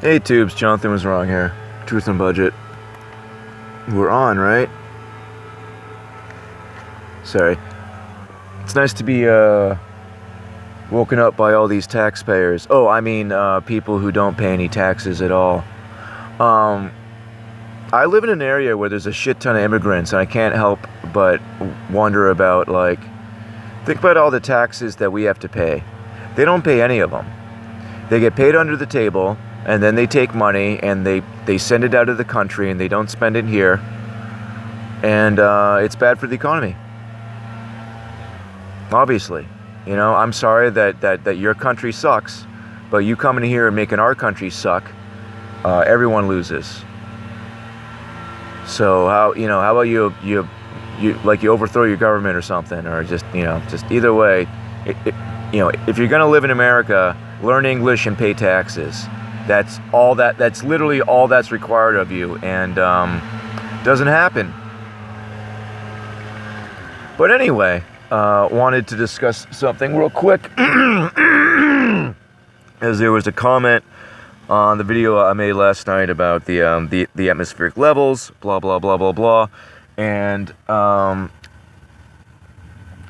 Hey Tubes, Jonathan was wrong here. Truth and Budget. We're on, right? Sorry. It's nice to be woken up by all these taxpayers. Oh, I mean people who don't pay any taxes at all. I live in an area where there's a shit ton of immigrants, and I can't help but wonder about, like, think about all the taxes that we have to pay. They don't pay any of them. They get paid under the table, and then they take money and they send it out of the country and they don't spend it here. And it's bad for the economy. Obviously. You know, I'm sorry that your country sucks, but you coming here and making our country suck, everyone loses. So how about you overthrow your government or something, or just either way, if you're gonna live in America, learn English and pay taxes. That's literally all that's required of you, and doesn't happen. But anyway, wanted to discuss something real quick, as there was a comment on the video I made last night about the atmospheric levels, blah blah blah blah blah, and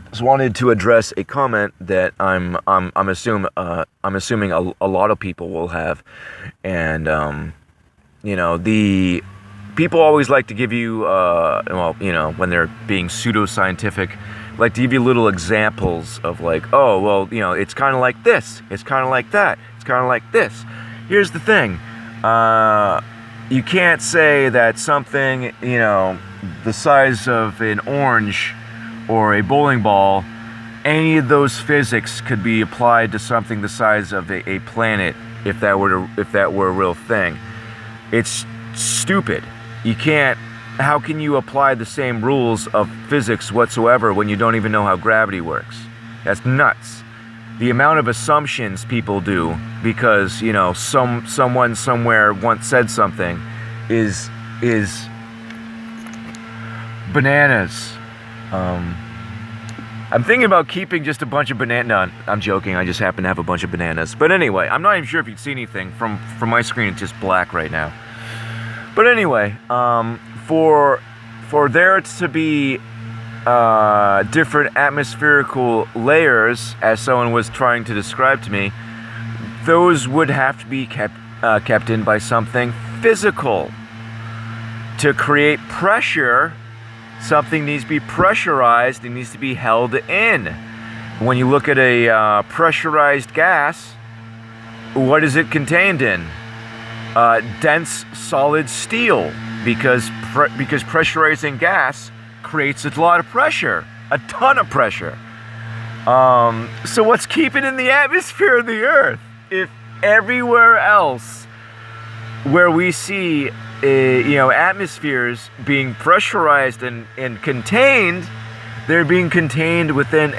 just wanted to address a comment that I'm assuming a lot of people will have, and the people always like to give you when they're being pseudoscientific, like to give you little examples of, like, oh well, it's kind of like this, it's kind of like that, it's kind of like this. Here's the thing, you can't say that something the size of an orange or a bowling ball, any of those physics could be applied to something the size of a planet if that were a real thing. It's stupid. You can't. How can you apply the same rules of physics whatsoever when you don't even know how gravity works? That's nuts. The amount of assumptions people do because someone somewhere once said something is bananas. I'm thinking about keeping just a bunch of bananas. No, I'm joking. I just happen to have a bunch of bananas. But anyway, I'm not even sure if you can see anything from my screen. It's just black right now. But anyway, for there to be different atmospherical layers, as someone was trying to describe to me, those would have to be kept in by something physical. To create pressure, something needs to be pressurized, it needs to be held in. When you look at a pressurized gas, what is it contained in? Dense solid steel, because pressurizing gas creates a lot of pressure, a ton of pressure. So what's keeping in the atmosphere of the Earth? If everywhere else where we see atmospheres being pressurized and contained, they're being contained within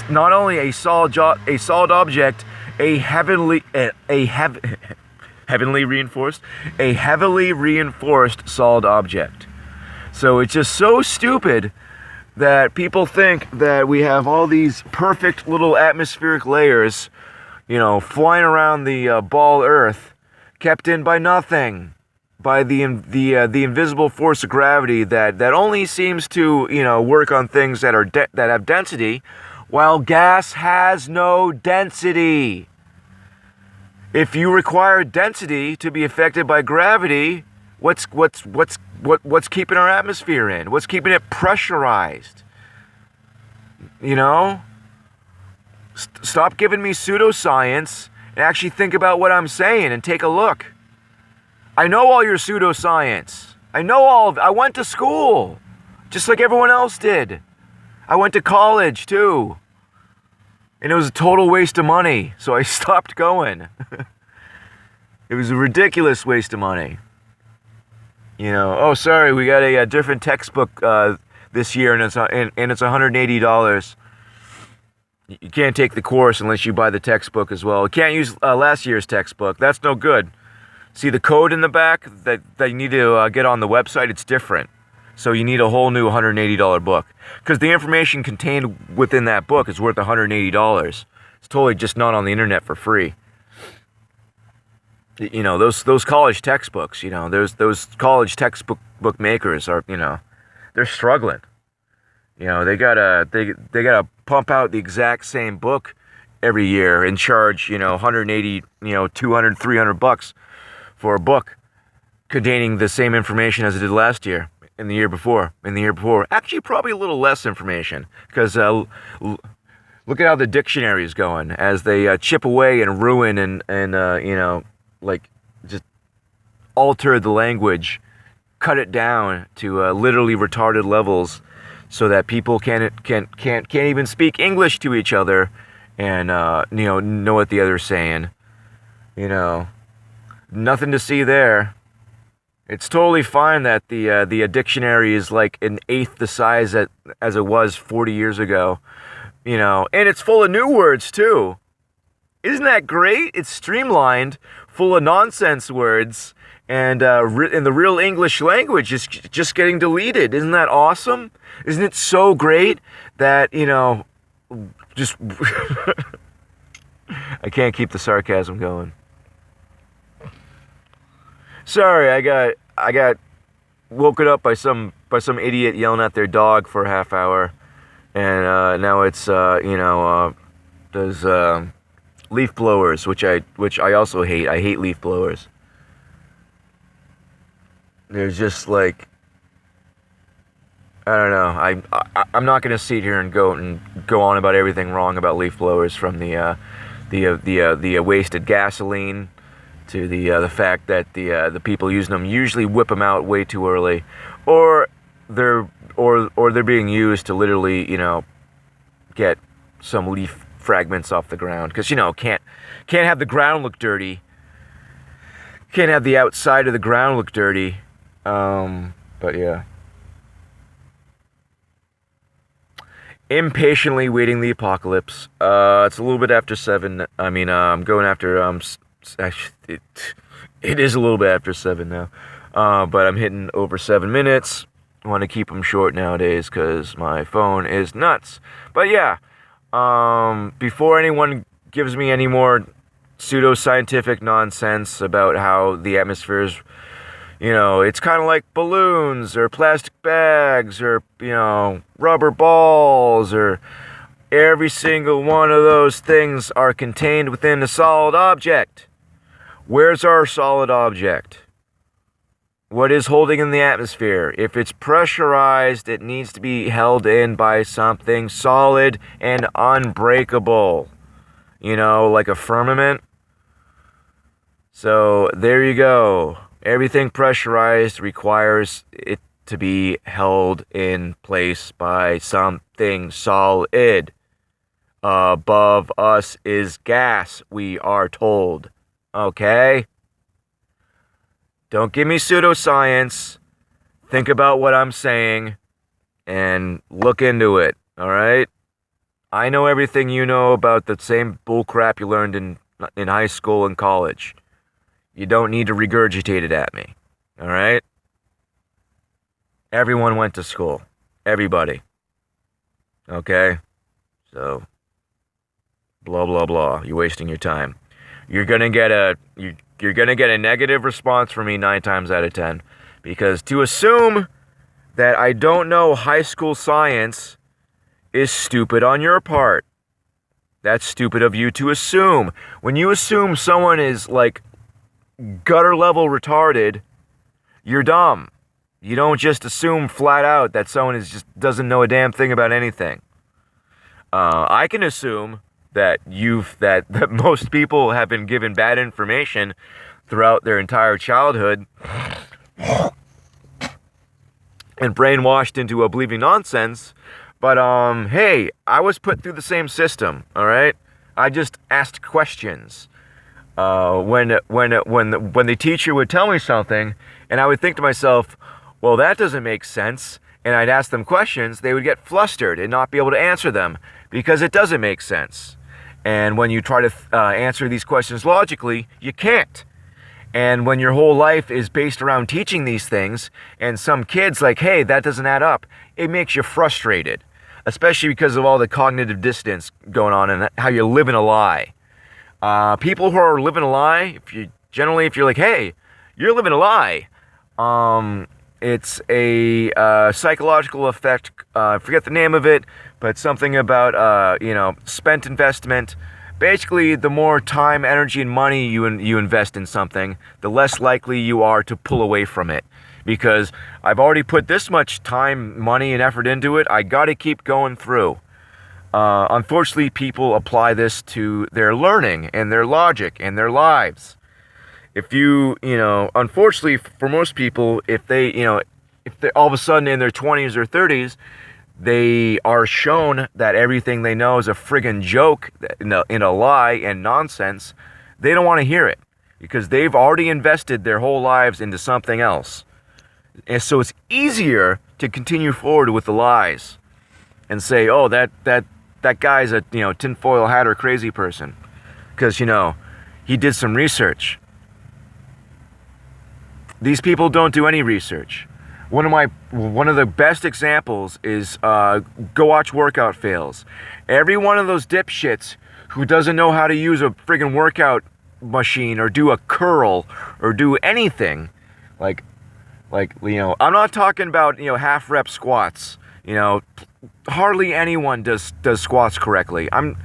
not only a solid object, a heavily reinforced solid object. So it's just so stupid that people think that we have all these perfect little atmospheric layers, flying around the ball Earth, kept in by nothing. By the invisible force of gravity that only seems to work on things that have density, while gas has no density. If you require density to be affected by gravity, what's keeping our atmosphere in? What's keeping it pressurized? Stop giving me pseudoscience and actually think about what I'm saying and take a look. I know all your pseudoscience. I went to school, just like everyone else did. I went to college, too. And it was a total waste of money, so I stopped going. It was a ridiculous waste of money. Oh, sorry, we got a different textbook this year, and it's $180. You can't take the course unless you buy the textbook as well. You can't use last year's textbook. That's no good. See the code in the back that you need to get on the website? It's different. So you need a whole new $180 book. Because the information contained within that book is worth $180. It's totally just not on the internet for free. You know, those college textbooks, you know, those college textbook makers are, you know, they're struggling. You know, they gotta pump out the exact same book every year and charge, you know, 180, you know, 200, $300 for a book containing the same information as it did last year, in the year before, Actually, probably a little less information, because look at how the dictionary is going as they chip away and ruin and you know, like, just alter the language, cut it down to literally retarded levels, so that people can't even speak English to each other, and you know what the other's saying. You know, nothing to see there. It's totally fine that the dictionary is like an eighth the size as it was 40 years ago. You know, and it's full of new words too. Isn't that great? It's streamlined, full of nonsense words, and in the real English language is just getting deleted. Isn't that awesome? Isn't it so great that, you know, just I can't keep the sarcasm going. Sorry, I got woken up by some idiot yelling at their dog for a half hour, and now it's you know, those leaf blowers, which I also hate. I hate leaf blowers. They're just like, I don't know. I'm not gonna sit here and go on about everything wrong about leaf blowers, from the wasted gasoline to the fact that the people using them usually whip them out way too early, or they're being used to literally, you know, get some leaf fragments off the ground, because, you know, can't have the ground look dirty. Can't have the outside of the ground look dirty. But yeah. Impatiently waiting the apocalypse. It's a little bit after 7. I mean, I'm going after, actually, it is a little bit after 7 now. But I'm hitting over 7 minutes. I want to keep them short nowadays because my phone is nuts. But yeah, before anyone gives me any more pseudoscientific nonsense about how the atmosphere is, you know, it's kind of like balloons or plastic bags or, you know, rubber balls, or every single one of those things are contained within a solid object. Where's our solid object? What is holding in the atmosphere? If it's pressurized, it needs to be held in by something solid and unbreakable. You know, like a firmament. So there you go. Everything pressurized requires it to be held in place by something solid. Above us is gas, we are told. Okay? Don't give me pseudoscience. Think about what I'm saying and look into it, alright? I know everything you know about the same bullcrap you learned in high school and college. You don't need to regurgitate it at me, alright? Everyone went to school. Everybody. Okay? So, blah, blah, blah. You're wasting your time. You're gonna get a negative response from me 9 times out of 10. Because to assume that I don't know high school science is stupid on your part. That's stupid of you to assume. When you assume someone is like gutter level retarded, you're dumb. You don't just assume flat out that someone just doesn't know a damn thing about anything. I can assume that that most people have been given bad information throughout their entire childhood and brainwashed into believing nonsense. But hey, I was put through the same system. All right, I just asked questions. When the teacher would tell me something, and I would think to myself, well, that doesn't make sense, and I'd ask them questions, they would get flustered and not be able to answer them because it doesn't make sense. And when you try to answer these questions logically, you can't. And when your whole life is based around teaching these things, and some kid's like, hey, that doesn't add up, it makes you frustrated, especially because of all the cognitive dissonance going on and how you're living a lie. People who are living a lie, if you Generally, if you're like, hey, you're living a lie, it's a psychological effect. I forget the name of it, but something about, spent investment. Basically, the more time, energy, and money you invest in something, the less likely you are to pull away from it. Because I've already put this much time, money, and effort into it, I gotta keep going through. Unfortunately, people apply this to their learning and their logic and their lives. If unfortunately for most people, if they're all of a sudden in their 20s or 30s, they are shown that everything they know is a friggin' joke, in a lie and nonsense, they don't want to hear it because they've already invested their whole lives into something else. And so it's easier to continue forward with the lies and say, oh, that guy's a tinfoil hat or crazy person because he did some research. These people don't do any research. One of the best examples is go watch workout fails. Every one of those dipshits who doesn't know how to use a friggin' workout machine or do a curl or do anything, like I'm not talking about half rep squats. Hardly anyone does squats correctly. I'm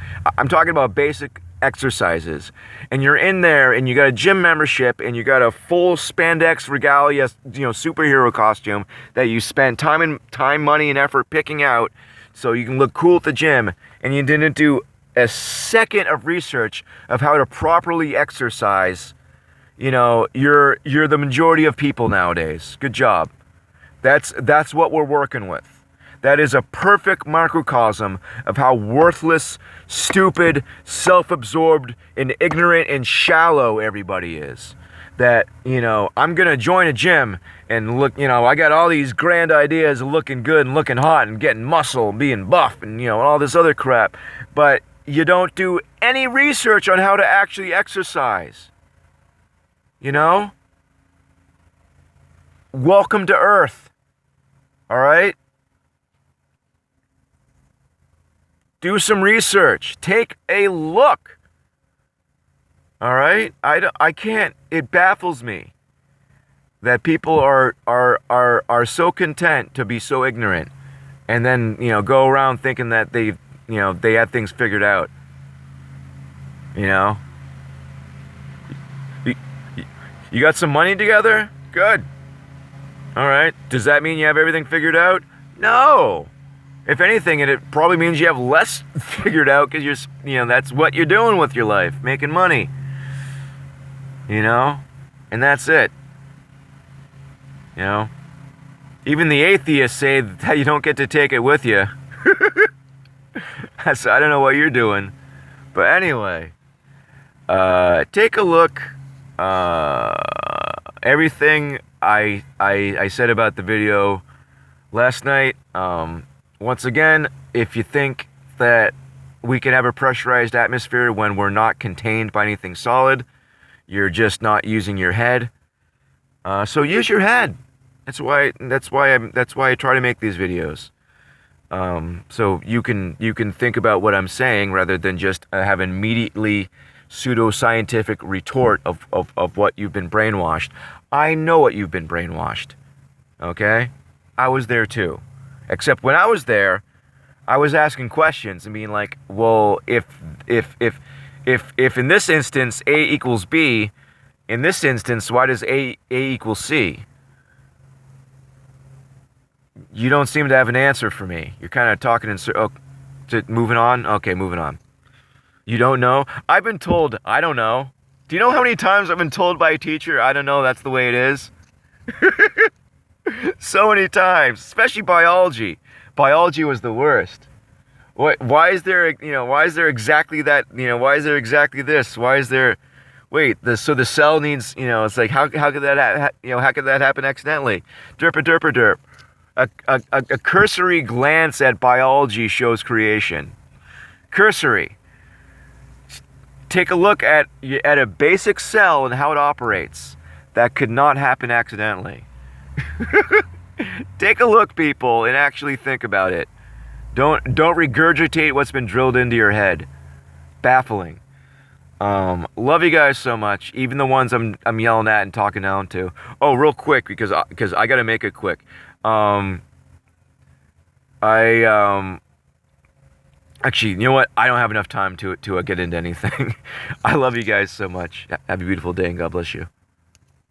talking about basic exercises, and you're in there and you got a gym membership and you got a full spandex regalia superhero costume that you spent time, money, and effort picking out so you can look cool at the gym, and you didn't do a second of research of how to properly exercise. You're the majority of people nowadays. Good job. That's what we're working with. That is a perfect microcosm of how worthless, stupid, self-absorbed, and ignorant and shallow everybody is. That, I'm going to join a gym and look, I got all these grand ideas of looking good and looking hot and getting muscle and being buff and, all this other crap. But you don't do any research on how to actually exercise. Welcome to Earth. All right? Do some research. Take a look. All right? I can't. It baffles me that people are so content to be so ignorant, and then go around thinking that they had things figured out. You got some money together? Good. All right. Does that mean you have everything figured out? No. If anything, it probably means you have less figured out because that's what you're doing with your life, making money. And that's it. Even the atheists say that you don't get to take it with you. So I don't know what you're doing. But anyway, take a look. Everything I said about the video last night, once again, if you think that we can have a pressurized atmosphere when we're not contained by anything solid, you're just not using your head. So use your head. That's why I try to make these videos. So you can think about what I'm saying rather than just have an immediately pseudoscientific retort of what you've been brainwashed. I know what you've been brainwashed. Okay? I was there too. Except when I was there, I was asking questions and being like, well, if in this instance A equals B, in this instance, why does A equal C? You don't seem to have an answer for me. You're kind of talking in moving on? Okay, moving on. You don't know? I've been told, I don't know. Do you know how many times I've been told by a teacher, I don't know, that's the way it is? So many times, especially biology. Biology was the worst. Why is there exactly that, why is there exactly this? Why is there, so the cell needs, it's like, how could that, how could that happen accidentally? Derp. A cursory glance at biology shows creation. Cursory. Take a look at a basic cell and how it operates. That could not happen accidentally. Take a look, people, and actually think about it. Don't regurgitate what's been drilled into your head. Baffling. Love you guys so much, even the ones I'm yelling at and talking down to. Oh, real quick, because I gotta make it quick. I actually, you know what? I don't have enough time to get into anything. I love you guys so much. Have a beautiful day and God bless you.